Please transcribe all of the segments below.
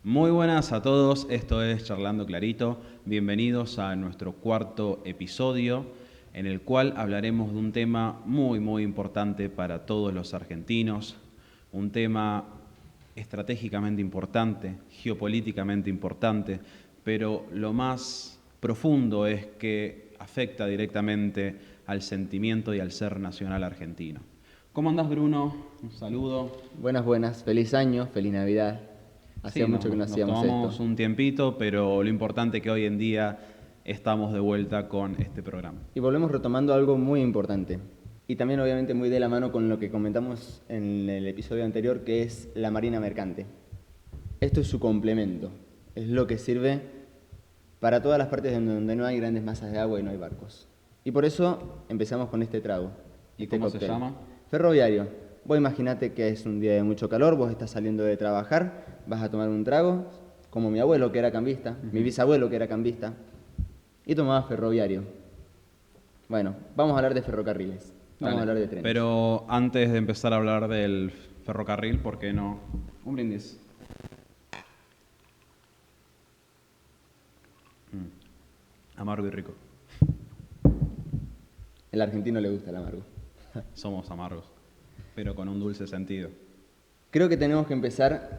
Muy buenas a todos, esto es Charlando Clarito. Bienvenidos a nuestro cuarto episodio, en el cual hablaremos de un tema muy importante para todos los argentinos, un tema estratégicamente importante, geopolíticamente importante, pero lo más profundo es que afecta directamente al sentimiento y al ser nacional argentino. ¿Cómo andás, Bruno? Un saludo. Buenas, feliz año, feliz Navidad. Sí, Hacía mucho que no nos hacíamos tomamos esto. un tiempito, pero lo importante es que hoy en día estamos de vuelta con este programa. Y volvemos retomando algo muy importante. Y también obviamente muy de la mano con lo que comentamos en el episodio anterior, que es la marina mercante. Esto es su complemento. Es lo que sirve para todas las partes donde no hay grandes masas de agua y no hay barcos. Y por eso empezamos con este trago. ¿Y Este cómo se cóctel. llama? Ferroviario. Vos imaginate que es un día de mucho calor, vos estás saliendo de trabajar, vas a tomar un trago, como mi abuelo que era cambista, mi bisabuelo que era cambista, y tomaba Ferroviario. Bueno, vamos a hablar de ferrocarriles, vamos a hablar de trenes. Pero antes de empezar a hablar del ferrocarril, ¿por qué no? Un brindis. Amargo y rico. El argentino le gusta el amargo. Somos amargos, pero con un dulce sentido. Creo que tenemos que empezar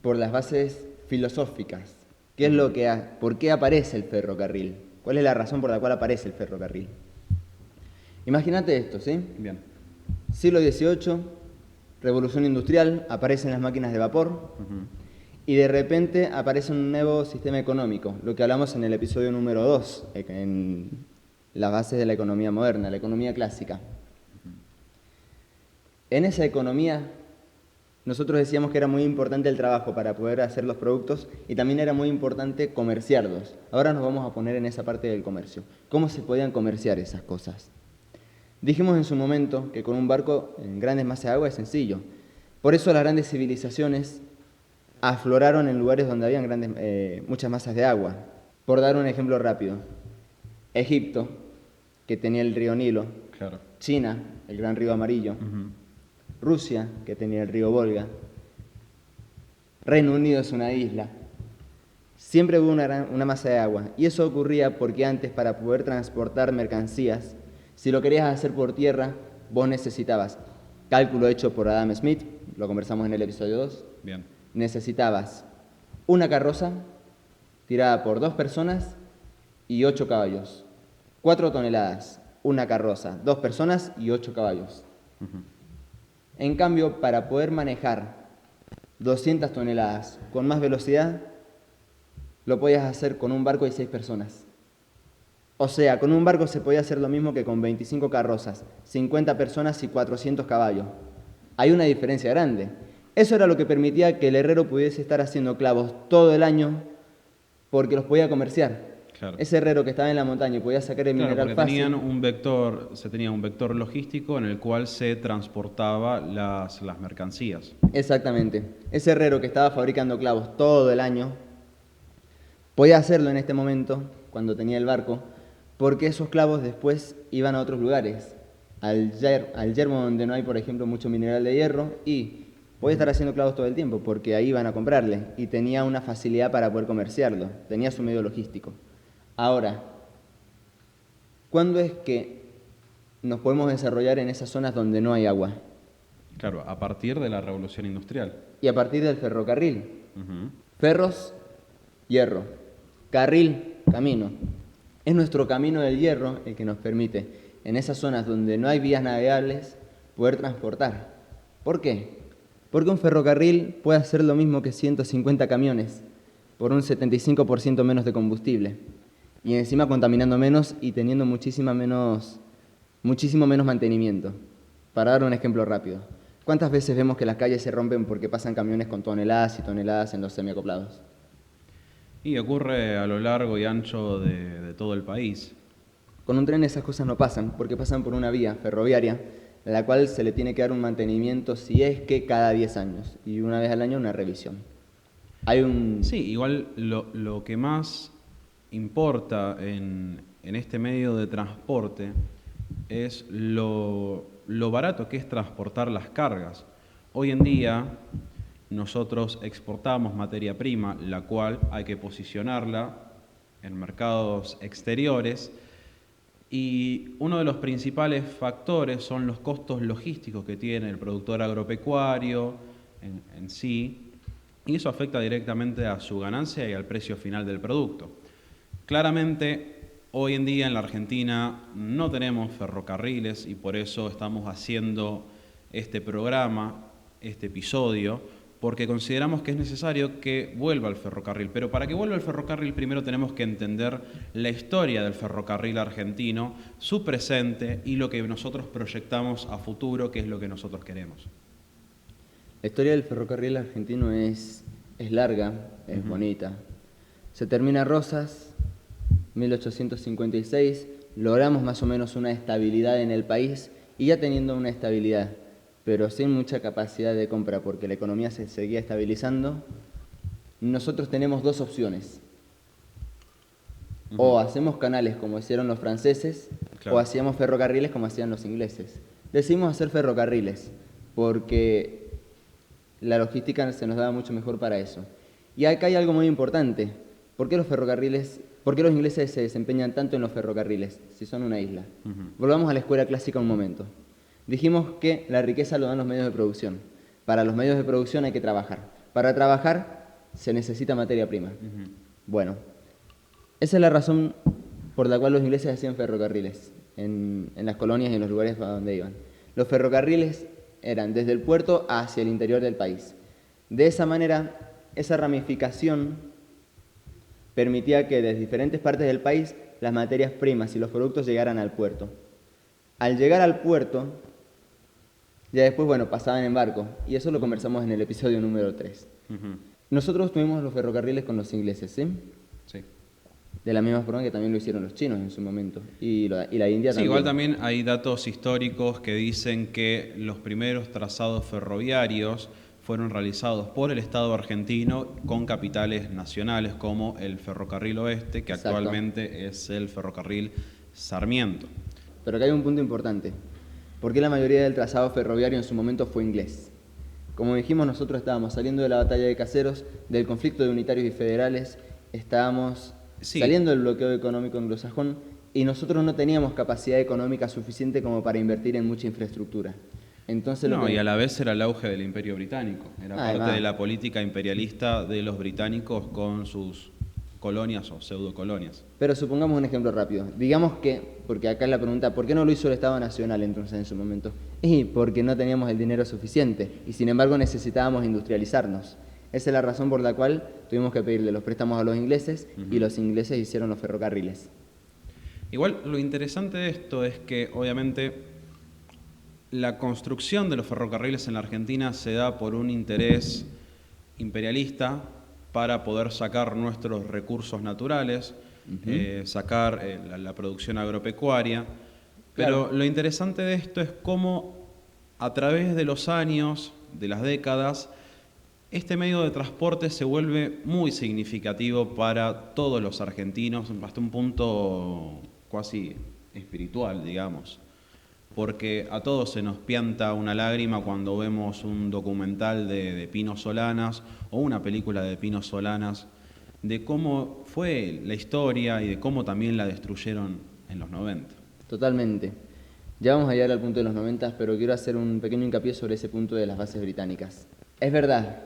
por las bases filosóficas. ¿Qué es lo que ¿Por qué aparece el ferrocarril? ¿Cuál es la razón por la cual aparece el ferrocarril? Imagínate esto, ¿sí? Bien. Siglo XVIII, revolución industrial, aparecen las máquinas de vapor y de repente aparece un nuevo sistema económico, lo que hablamos en el episodio número 2, en las bases de la economía moderna, la economía clásica. En esa economía nosotros decíamos que era muy importante el trabajo para poder hacer los productos y también era muy importante comerciarlos. Ahora nos vamos a poner en esa parte del comercio. ¿Cómo se podían comerciar esas cosas? Dijimos en su momento que con un barco en grandes masas de agua es sencillo. Por eso las grandes civilizaciones afloraron en lugares donde habían muchas masas de agua. Por dar un ejemplo rápido, Egipto, que tenía el río Nilo, Claro. China, el gran río Amarillo, Rusia, que tenía el río Volga, Reino Unido es una isla. Siempre hubo una masa de agua. Y eso ocurría porque antes, para poder transportar mercancías, si lo querías hacer por tierra, vos necesitabas, cálculo hecho por Adam Smith, lo conversamos en el episodio 2, Bien. necesitabas una carroza tirada por 2 personas y 8 caballos. 4 toneladas, una carroza, 2 personas y 8 caballos. En cambio, para poder manejar 200 toneladas con más velocidad, lo podías hacer con un barco de 6 personas. O sea, con un barco se podía hacer lo mismo que con 25 carrozas, 50 personas y 400 caballos. Hay una diferencia grande. Eso era lo que permitía que el herrero pudiese estar haciendo clavos todo el año porque los podía comerciar. Claro. Ese herrero que estaba en la montaña y podía sacar el Claro, mineral porque fácil. se tenía un vector logístico en el cual se transportaba las mercancías. Exactamente. Ese herrero que estaba fabricando clavos todo el año podía hacerlo en este momento, cuando tenía el barco, porque esos clavos después iban a otros lugares, al yermo donde no hay, por ejemplo, mucho mineral de hierro, y podía estar haciendo clavos todo el tiempo, porque ahí iban a comprarle, y tenía una facilidad para poder comerciarlo, tenía su medio logístico. Ahora, ¿cuándo es que nos podemos desarrollar en esas zonas donde no hay agua? Claro, a partir de la revolución industrial. Y a partir del ferrocarril. Ferros, hierro. Carril, camino. Es nuestro camino del hierro el que nos permite, en esas zonas donde no hay vías navegables, poder transportar. ¿Por qué? Porque un ferrocarril puede hacer lo mismo que 150 camiones por un 75% menos de combustible. Y encima contaminando menos y teniendo muchísimo menos mantenimiento. Para dar un ejemplo rápido. ¿Cuántas veces vemos que las calles se rompen porque pasan camiones con toneladas y toneladas en los semiacoplados? Y ocurre a lo largo y ancho de todo el país. Con un tren esas cosas no pasan, porque pasan por una vía ferroviaria, a la cual se le tiene que dar un mantenimiento, si es que cada 10 años, y una vez al año una revisión. Sí, igual lo que más importa en este medio de transporte es lo barato que es transportar las cargas. Hoy en día nosotros exportamos materia prima, la cual hay que posicionarla en mercados exteriores, y uno de los principales factores son los costos logísticos que tiene el productor agropecuario en sí, y eso afecta directamente a su ganancia y al precio final del producto. Claramente, hoy en día en la Argentina no tenemos ferrocarriles y por eso estamos haciendo este programa, este episodio, porque consideramos que es necesario que vuelva el ferrocarril. Pero para que vuelva el ferrocarril primero tenemos que entender la historia del ferrocarril argentino, su presente y lo que nosotros proyectamos a futuro, que es lo que nosotros queremos. La historia del ferrocarril argentino es larga, es bonita. Se termina Rosas, 1856, logramos más o menos una estabilidad en el país y ya teniendo una estabilidad, pero sin mucha capacidad de compra porque la economía se seguía estabilizando, nosotros tenemos dos opciones. O hacemos canales como hicieron los franceses, claro, o hacíamos ferrocarriles como hacían los ingleses. Decidimos hacer ferrocarriles porque la logística se nos daba mucho mejor para eso. Y acá hay algo muy importante. ¿Por qué los ingleses se desempeñan tanto en los ferrocarriles si son una isla? Volvamos a la escuela clásica un momento. Dijimos que la riqueza lo dan los medios de producción. Para los medios de producción hay que trabajar. Para trabajar se necesita materia prima. Bueno, esa es la razón por la cual los ingleses hacían ferrocarriles en las colonias y en los lugares a donde iban. Los ferrocarriles eran desde el puerto hacia el interior del país. De esa manera, esa ramificación permitía que desde diferentes partes del país las materias primas y los productos llegaran al puerto. Al llegar al puerto, ya después, pasaban en barco, y eso lo conversamos en el episodio número 3. Nosotros tuvimos los ferrocarriles con los ingleses, ¿sí? Sí. De la misma forma que también lo hicieron los chinos en su momento, y la India también. Igual también hay datos históricos que dicen que los primeros trazados ferroviarios fueron realizados por el Estado argentino con capitales nacionales como el Ferrocarril Oeste, que Exacto. actualmente es el Ferrocarril Sarmiento. Pero acá hay un punto importante. ¿Por qué la mayoría del trazado ferroviario en su momento fue inglés? Como dijimos, nosotros estábamos saliendo de la batalla de Caseros, del conflicto de unitarios y federales, estábamos saliendo del bloqueo económico anglosajón y nosotros no teníamos capacidad económica suficiente como para invertir en mucha infraestructura. Entonces, y a la vez era el auge del Imperio Británico, era Además, parte de la política imperialista de los británicos con sus colonias o pseudocolonias. Pero supongamos un ejemplo rápido. Digamos que, porque acá es la pregunta, ¿por qué no lo hizo el Estado Nacional entonces en su momento? Y porque no teníamos el dinero suficiente y sin embargo necesitábamos industrializarnos. Esa es la razón por la cual tuvimos que pedirle los préstamos a los ingleses y los ingleses hicieron los ferrocarriles. Igual lo interesante de esto es que obviamente la construcción de los ferrocarriles en la Argentina se da por un interés imperialista para poder sacar nuestros recursos naturales, sacar la producción agropecuaria. Pero claro, lo interesante de esto es cómo a través de los años, de las décadas, este medio de transporte se vuelve muy significativo para todos los argentinos, hasta un punto casi espiritual, digamos. Porque a todos se nos pianta una lágrima cuando vemos un documental de Pino Solanas o una película de Pino Solanas, de cómo fue la historia y de cómo también la destruyeron en los 90. Totalmente. Ya vamos a llegar al punto de los 90, pero quiero hacer un pequeño hincapié sobre ese punto de las bases británicas. Es verdad,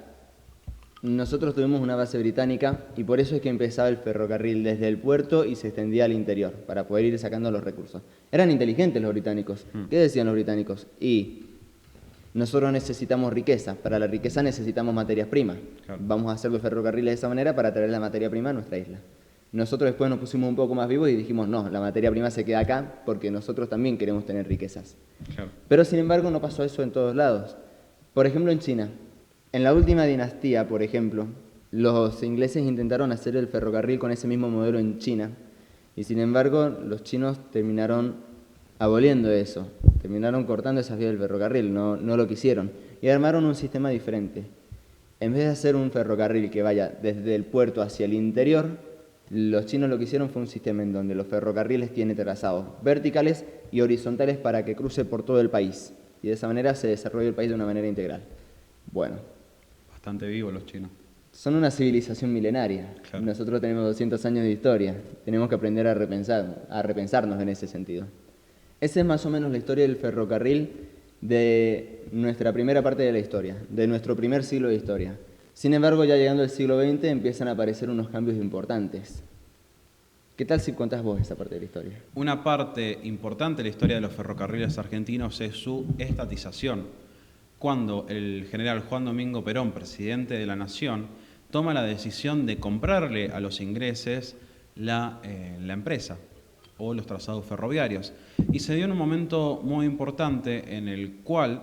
nosotros tuvimos una base británica y por eso es que empezaba el ferrocarril desde el puerto y se extendía al interior para poder ir sacando los recursos. Eran inteligentes los británicos. ¿Qué decían los británicos? Y nosotros necesitamos riqueza. Para la riqueza necesitamos materias primas. Claro. Vamos a hacer los ferrocarriles de esa manera para traer la materia prima a nuestra isla. Nosotros después nos pusimos un poco más vivos y dijimos, no, la materia prima se queda acá porque nosotros también queremos tener riquezas. Claro. Pero sin embargo no pasó eso en todos lados. Por ejemplo en China. En la última dinastía, por ejemplo, los ingleses intentaron hacer el ferrocarril con ese mismo modelo en China y sin embargo los chinos terminaron aboliendo eso, terminaron cortando esas vías del ferrocarril, no lo quisieron y armaron un sistema diferente. En vez de hacer un ferrocarril que vaya desde el puerto hacia el interior, los chinos lo que hicieron fue un sistema en donde los ferrocarriles tienen trazados verticales y horizontales para que cruce por todo el país y de esa manera se desarrolla el país de una manera integral. Bueno. Bastante vivos los chinos. Son una civilización milenaria. Claro. Nosotros tenemos 200 años de historia. Tenemos que aprender a repensarnos en ese sentido. Esa es más o menos la historia del ferrocarril de nuestra primera parte de la historia, de nuestro primer siglo de historia. Sin embargo, ya llegando al siglo XX empiezan a aparecer unos cambios importantes. ¿Qué tal si contás vos esa parte de la historia? Una parte importante de la historia de los ferrocarriles argentinos es su estatización. Cuando el general Juan Domingo Perón, presidente de la Nación, toma la decisión de comprarle a los ingleses la empresa o los trazados ferroviarios. Y se dio en un momento muy importante en el cual,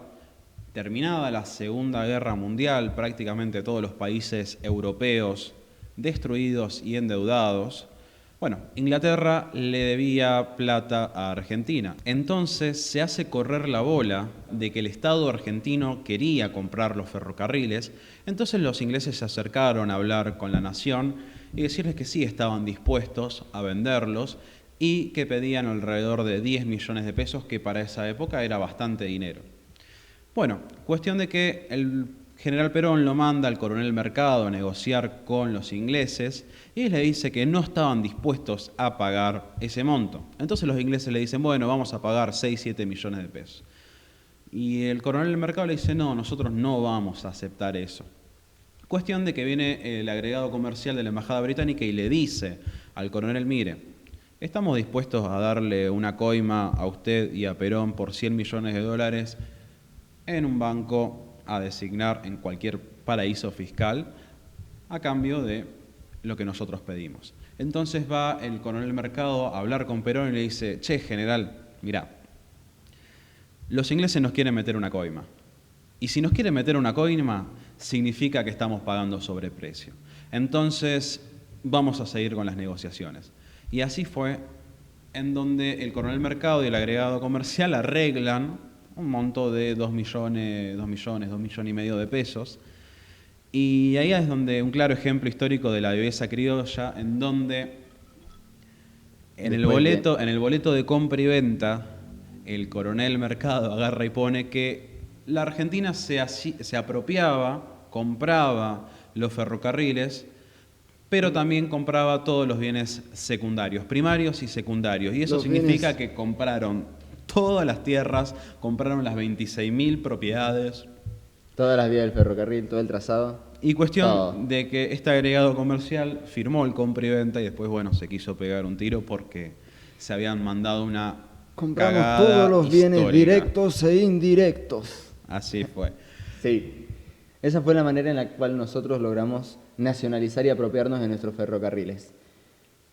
terminada la Segunda Guerra Mundial, prácticamente todos los países europeos destruidos y endeudados, bueno, Inglaterra le debía plata a Argentina. Entonces se hace correr la bola de que el Estado argentino quería comprar los ferrocarriles. Entonces los ingleses se acercaron a hablar con la nación y decirles que sí estaban dispuestos a venderlos y que pedían alrededor de 10 millones de pesos, que para esa época era bastante dinero. Bueno, cuestión de que el general Perón lo manda al coronel Mercado a negociar con los ingleses y le dice que no estaban dispuestos a pagar ese monto. Entonces los ingleses le dicen, bueno, vamos a pagar 6, 7 millones de pesos. Y el coronel Mercado le dice, no, nosotros no vamos a aceptar eso. Cuestión de que viene el agregado comercial de la Embajada Británica y le dice al coronel, mire, estamos dispuestos a darle una coima a usted y a Perón por 100 millones de dólares en un banco a designar en cualquier paraíso fiscal a cambio de lo que nosotros pedimos. Entonces va el coronel Mercado a hablar con Perón y le dice, che, general, mirá, los ingleses nos quieren meter una coima. Y si nos quieren meter una coima, significa que estamos pagando sobreprecio. Entonces vamos a seguir con las negociaciones. Y así fue en donde el coronel Mercado y el agregado comercial arreglan un monto de 2 millones y medio de pesos. Y ahí es donde un claro ejemplo histórico de la viveza criolla, en donde en el boleto de compra y venta, el coronel Mercado agarra y pone que la Argentina se apropiaba, compraba los ferrocarriles, pero también compraba todos los bienes secundarios, primarios y secundarios. Y eso significa que compraron todas las tierras, compraron las 26.000 propiedades. Todas las vías del ferrocarril, todo el trazado. Y cuestión de que este agregado comercial firmó el compra y venta y después, bueno, se quiso pegar un tiro porque se habían mandado una compramos cagada todos los bienes histórica. directos e indirectos. Así fue. Sí. Esa fue la manera en la cual nosotros logramos nacionalizar y apropiarnos de nuestros ferrocarriles.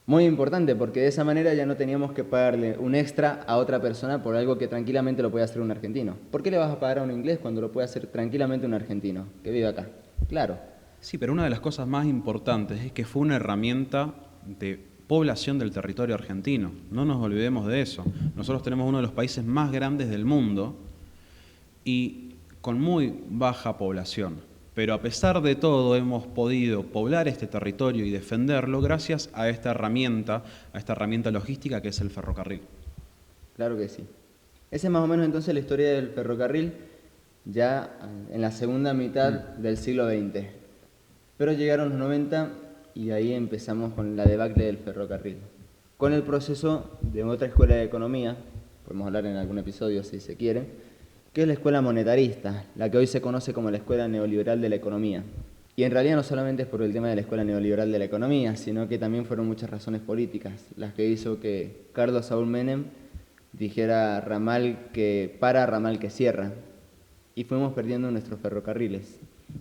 Muy importante, porque de esa manera ya no teníamos que pagarle un extra a otra persona por algo que tranquilamente lo puede hacer un argentino. ¿Por qué le vas a pagar a un inglés cuando lo puede hacer tranquilamente un argentino que vive acá? Claro. Sí, pero una de las cosas más importantes es que fue una herramienta de población del territorio argentino. No nos olvidemos de eso. Nosotros tenemos uno de los países más grandes del mundo y con muy baja población. Pero a pesar de todo hemos podido poblar este territorio y defenderlo gracias a esta herramienta logística que es el ferrocarril. Claro que sí. Esa es más o menos entonces la historia del ferrocarril ya en la segunda mitad del siglo XX. Pero llegaron los 90 y ahí empezamos con la debacle del ferrocarril. Con el proceso de otra escuela de economía, podemos hablar en algún episodio si se quiere, que es la escuela monetarista, la que hoy se conoce como la escuela neoliberal de la economía. Y en realidad no solamente es por el tema de la escuela neoliberal de la economía, sino que también fueron muchas razones políticas las que hizo que Carlos Saúl Menem dijera ramal que para, ramal que cierra. Y fuimos perdiendo nuestros ferrocarriles.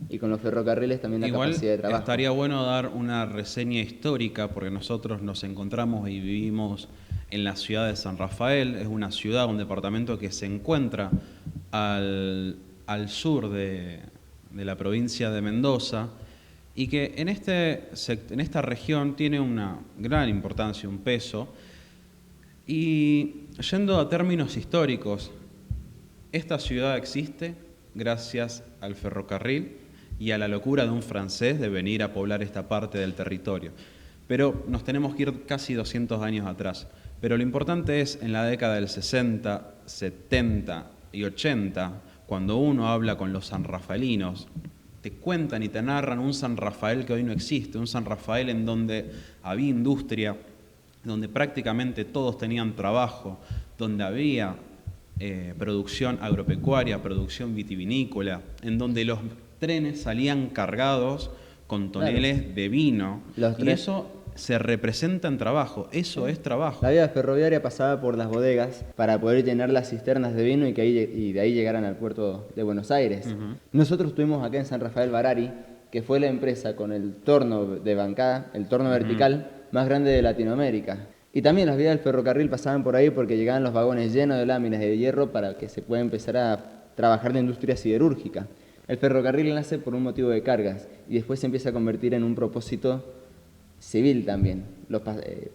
Y con los ferrocarriles también la capacidad de trabajo. Estaría bueno dar una reseña histórica porque nosotros nos encontramos y vivimos en la ciudad de San Rafael. Es una ciudad, un departamento que se encuentra al sur de la provincia de Mendoza y que en esta región tiene una gran importancia, un peso. Y yendo a términos históricos, esta ciudad existe gracias al ferrocarril y a la locura de un francés de venir a poblar esta parte del territorio. Pero nos tenemos que ir casi 200 años atrás. Pero lo importante es en la década del 60, 70 y 80, cuando uno habla con los sanrafaelinos, te cuentan y te narran un San Rafael que hoy no existe, un San Rafael en donde había industria, donde prácticamente todos tenían trabajo, donde había producción agropecuaria, producción vitivinícola, en donde los trenes salían cargados con toneles de vino, y eso se representa en trabajo, eso es trabajo. La vía ferroviaria pasaba por las bodegas para poder llenar las cisternas de vino y de ahí llegaran al puerto de Buenos Aires. Nosotros tuvimos acá en San Rafael Barari, que fue la empresa con el torno de bancada, el torno vertical más grande de Latinoamérica. Y también las vías del ferrocarril pasaban por ahí porque llegaban los vagones llenos de láminas de hierro para que se pueda empezar a trabajar de industria siderúrgica. El ferrocarril nace por un motivo de cargas y después se empieza a convertir en un propósito civil también,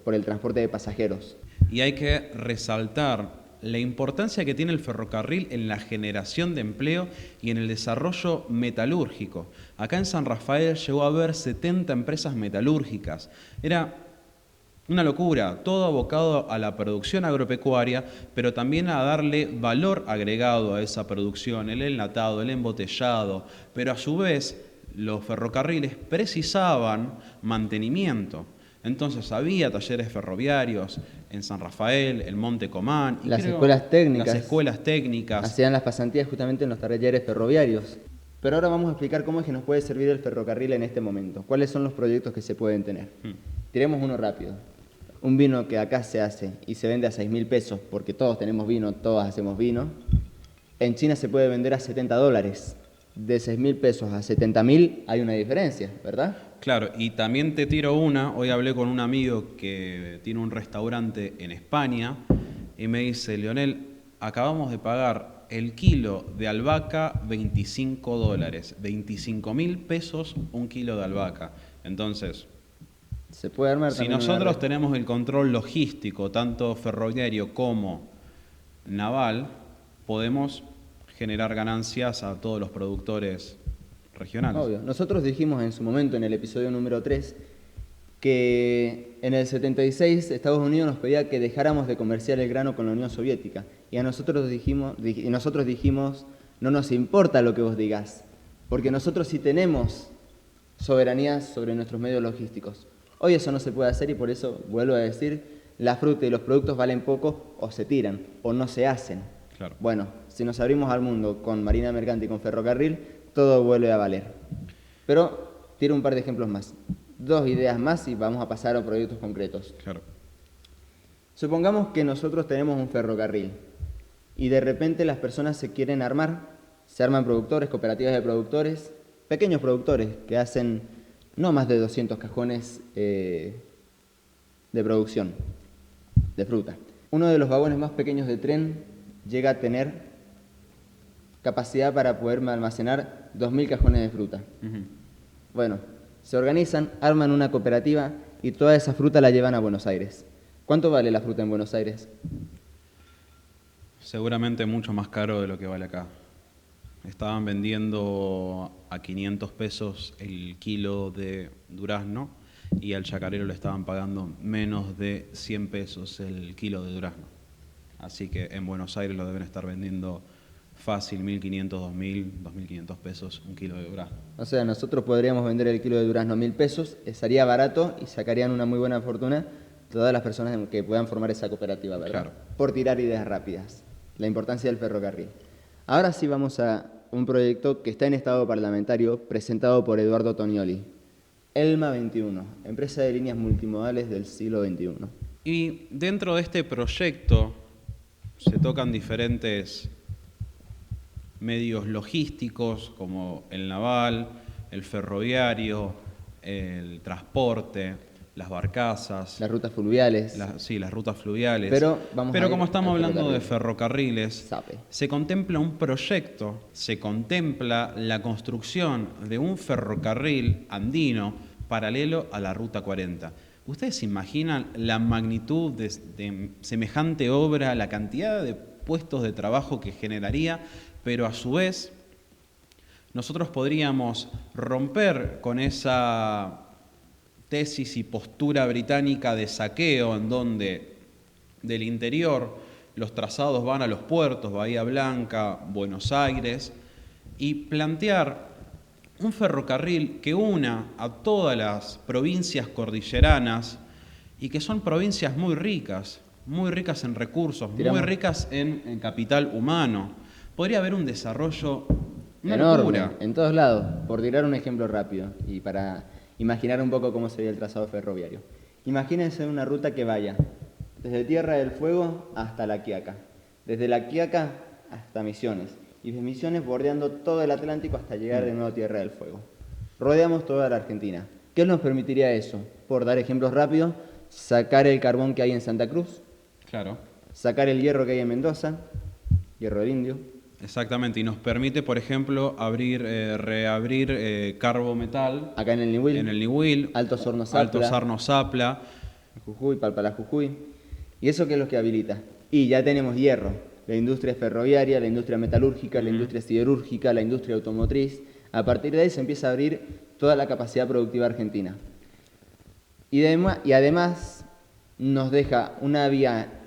por el transporte de pasajeros. Y hay que resaltar la importancia que tiene el ferrocarril en la generación de empleo y en el desarrollo metalúrgico. Acá en San Rafael llegó a haber 70 empresas metalúrgicas. Era una locura, todo abocado a la producción agropecuaria, pero también a darle valor agregado a esa producción, el enlatado, el embotellado, pero a su vez los ferrocarriles precisaban mantenimiento. Entonces había talleres ferroviarios en San Rafael, en Monte Comán. Y las escuelas técnicas. Hacían las pasantías justamente en los talleres ferroviarios. Pero ahora vamos a explicar cómo es que nos puede servir el ferrocarril en este momento. ¿Cuáles son los proyectos que se pueden tener? Tiremos uno rápido. Un vino que acá se hace y se vende a 6.000 pesos, porque todos tenemos vino, todos hacemos vino, en China se puede vender a $70. De 6.000 pesos a 70.000 hay una diferencia, ¿verdad? Claro, y también te tiro una. Hoy hablé con un amigo que tiene un restaurante en España y me dice: Leonel, acabamos de pagar el kilo de albahaca $25, 25.000 pesos un kilo de albahaca. Entonces, se puede armar si nosotros tenemos el control logístico, tanto ferroviario como naval, podemos generar ganancias a todos los productores regionales. Obvio. Nosotros dijimos en su momento, en el episodio número 3, que en el 76 Estados Unidos nos pedía que dejáramos de comerciar el grano con la Unión Soviética. Y nosotros dijimos, no nos importa lo que vos digas, porque nosotros sí tenemos soberanía sobre nuestros medios logísticos. Hoy eso no se puede hacer y por eso, vuelvo a decir, la fruta y los productos valen poco o se tiran o no se hacen. Claro. Bueno, si nos abrimos al mundo con marina mercante y con ferrocarril, todo vuelve a valer. Pero tiro un par de ejemplos más. 2 ideas más y vamos a pasar a proyectos concretos. Claro. Supongamos que nosotros tenemos un ferrocarril y de repente las personas se quieren armar, se arman productores, cooperativas de productores, pequeños productores que hacen no más de 200 cajones de producción de fruta. Uno de los vagones más pequeños de tren llega a tener capacidad para poder almacenar 2.000 cajones de fruta. Bueno, se organizan, arman una cooperativa y toda esa fruta la llevan a Buenos Aires. ¿Cuánto vale la fruta en Buenos Aires? Seguramente mucho más caro de lo que vale acá. Estaban vendiendo a 500 pesos el kilo de durazno y al chacarero le estaban pagando menos de 100 pesos el kilo de durazno. Así que en Buenos Aires lo deben estar vendiendo fácil, 1.500, 2.000, 2.500 pesos un kilo de durazno. O sea, nosotros podríamos vender el kilo de durazno a 1.000 pesos, estaría barato y sacarían una muy buena fortuna todas las personas que puedan formar esa cooperativa, ¿verdad? Claro. Por tirar ideas rápidas, la importancia del ferrocarril. Ahora sí vamos a un proyecto que está en estado parlamentario, presentado por Eduardo Tonioli. ELMA 21, empresa de líneas multimodales del siglo XXI. Y dentro de este proyecto se tocan diferentes medios logísticos como el naval, el ferroviario, el transporte, las barcazas. Las rutas fluviales. Las rutas fluviales. Pero como estamos hablando de ferrocarriles, Sape. se contempla un proyecto, se contempla la construcción de un ferrocarril andino paralelo a la Ruta 40. ¿Ustedes se imaginan la magnitud de semejante obra, la cantidad de puestos de trabajo que generaría? Pero a su vez, nosotros podríamos romper con esa tesis y postura británica de saqueo, en donde del interior los trazados van a los puertos, Bahía Blanca, Buenos Aires, y plantear un ferrocarril que una a todas las provincias cordilleranas y que son provincias muy ricas en recursos, muy ricas en capital humano. Podría haber un desarrollo enorme, locura. en todos lados. Por tirar un ejemplo rápido y para imaginar un poco cómo sería el trazado ferroviario. Imagínense una ruta que vaya desde Tierra del Fuego hasta La Quiaca, desde La Quiaca hasta Misiones, y de Misiones bordeando todo el Atlántico hasta llegar de nuevo a Tierra del Fuego. Rodeamos toda la Argentina. ¿Qué nos permitiría eso? Por dar ejemplos rápidos, sacar el carbón que hay en Santa Cruz, Claro. sacar el hierro que hay en Mendoza, hierro del Indio. Exactamente, y nos permite, por ejemplo, reabrir Carbometal Acá en el Niwil. en el Niwil, Altos Hornos Zapla. Altos Hornos Zapla. Jujuy, Palpalá, Jujuy. ¿Y eso qué es lo que habilita? Y ya tenemos hierro, la industria ferroviaria, la industria metalúrgica, la industria siderúrgica, la industria automotriz. A partir de ahí se empieza a abrir toda la capacidad productiva argentina. Y además nos deja una vía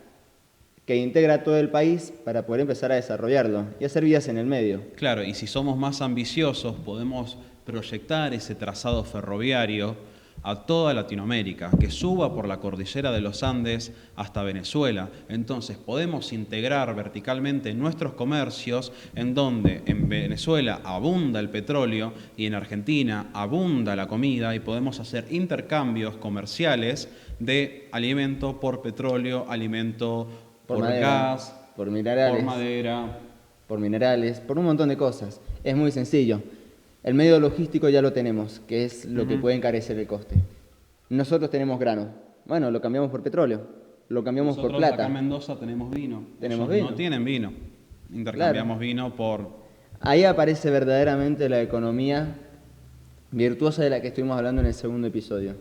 que integra todo el país para poder empezar a desarrollarlo y hacer vías en el medio. Claro, y si somos más ambiciosos, podemos proyectar ese trazado ferroviario a toda Latinoamérica, que suba por la cordillera de los Andes hasta Venezuela. Entonces podemos integrar verticalmente nuestros comercios en donde en Venezuela abunda el petróleo y en Argentina abunda la comida y podemos hacer intercambios comerciales de alimento por petróleo, alimento por madera, gas, por minerales, por madera. por minerales, por un montón de cosas. Es muy sencillo. El medio logístico ya lo tenemos, que es lo que puede encarecer el coste. Nosotros tenemos grano. Bueno, lo cambiamos por petróleo, lo cambiamos por plata. Acá en Mendoza tenemos vino. Tenemos Ellos vino. no tienen vino. Intercambiamos vino por... Ahí aparece verdaderamente la economía virtuosa de la que estuvimos hablando en el segundo episodio.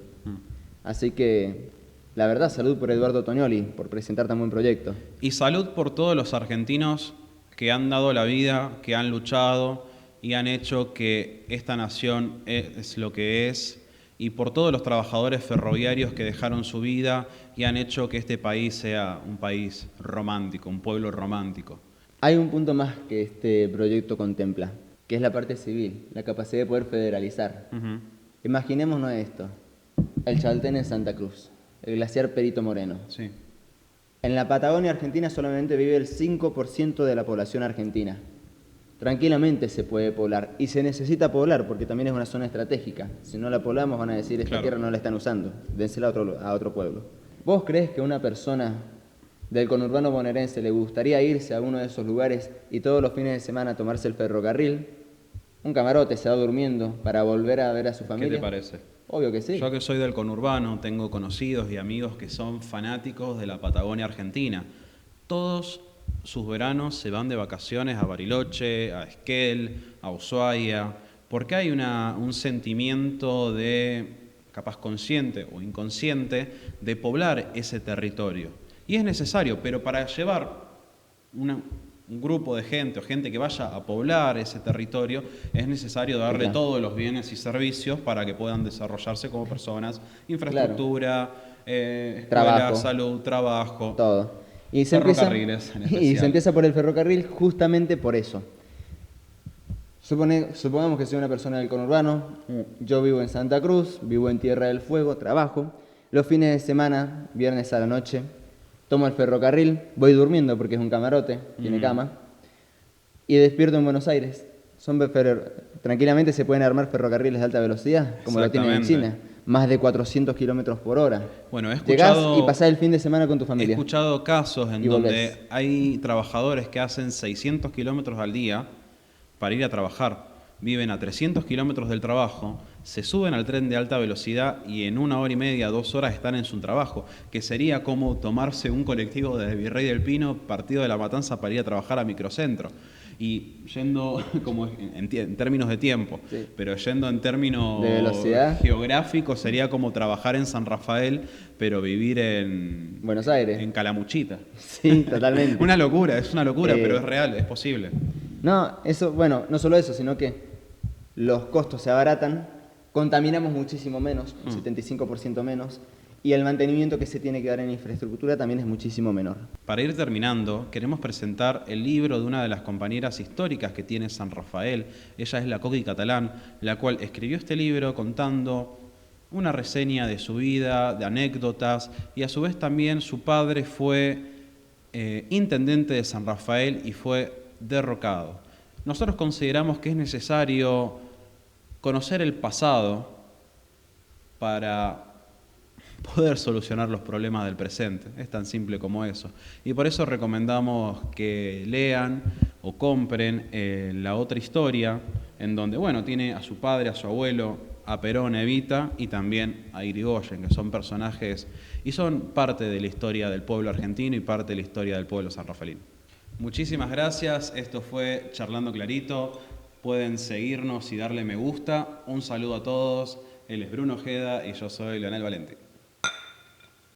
Así que, la verdad, salud por Eduardo Tognoli, por presentar tan buen proyecto. Y salud por todos los argentinos que han dado la vida, que han luchado y han hecho que esta nación es lo que es, y por todos los trabajadores ferroviarios que dejaron su vida y han hecho que este país sea un país romántico, un pueblo romántico. Hay un punto más que este proyecto contempla, que es la parte civil, la capacidad de poder federalizar. Imaginémonos esto, el Chaltén en Santa Cruz, el glaciar Perito Moreno. Sí. En la Patagonia Argentina solamente vive el 5% de la población argentina. Tranquilamente se puede poblar y se necesita poblar porque también es una zona estratégica. Si no la poblamos van a decir esta tierra no la están usando, dénsela a otro pueblo. ¿Vos crees que a una persona del conurbano bonaerense le gustaría irse a uno de esos lugares y todos los fines de semana tomarse el ferrocarril? Un camarote se va durmiendo para volver a ver a su familia. ¿Qué te parece? Obvio que sí. Yo que soy del conurbano, tengo conocidos y amigos que son fanáticos de la Patagonia Argentina. Todos sus veranos se van de vacaciones a Bariloche, a Esquel, a Ushuaia, porque hay un sentimiento de, capaz consciente o inconsciente, de poblar ese territorio. Y es necesario, pero para llevar un grupo de gente o gente que vaya a poblar ese territorio, es necesario darle todos los bienes y servicios para que puedan desarrollarse como personas, infraestructura, escuela, salud, trabajo. Todo. Y ferrocarriles en especial. Y se empieza por el ferrocarril justamente por eso. Supongamos que soy una persona del conurbano, yo vivo en Santa Cruz, vivo en Tierra del Fuego, trabajo. Los fines de semana, viernes a la noche, tomo el ferrocarril, voy durmiendo porque es un camarote, tiene cama, y despierto en Buenos Aires. Tranquilamente se pueden armar ferrocarriles de alta velocidad, como lo tienen en China. Más de 400 kilómetros por hora. Bueno, Llegás y pasás el fin de semana con tu familia. He escuchado casos en donde hay trabajadores que hacen 600 kilómetros al día para ir a trabajar. Viven a 300 kilómetros del trabajo, se suben al tren de alta velocidad y en 1 hora y media, 2 horas están en su trabajo, que sería como tomarse un colectivo desde Virrey del Pino, partido de La Matanza, para ir a trabajar a Microcentro. Y yendo como en términos de tiempo, pero yendo en términos de velocidad geográficos, sería como trabajar en San Rafael, pero vivir en Buenos Aires, en Calamuchita. Sí, totalmente. Es una locura, pero es real, es posible. No, eso, bueno, no solo eso, sino que los costos se abaratan, contaminamos muchísimo menos, un 75% menos, y el mantenimiento que se tiene que dar en infraestructura también es muchísimo menor. Para ir terminando, queremos presentar el libro de una de las compañeras históricas que tiene San Rafael. Ella es la Coqui Catalán, la cual escribió este libro contando una reseña de su vida, de anécdotas, y a su vez también su padre fue intendente de San Rafael y fue derrocado. Nosotros consideramos que es necesario conocer el pasado para poder solucionar los problemas del presente. Es tan simple como eso. Y por eso recomendamos que lean o compren La Otra Historia, en donde, bueno, tiene a su padre, a su abuelo, a Perón, a Evita y también a Irigoyen, que son personajes y son parte de la historia del pueblo argentino y parte de la historia del pueblo sanrafaelino. Muchísimas gracias. Esto fue Charlando Clarito. Pueden seguirnos y darle me gusta. Un saludo a todos. Él es Bruno Ojeda y yo soy Leonel Valenti.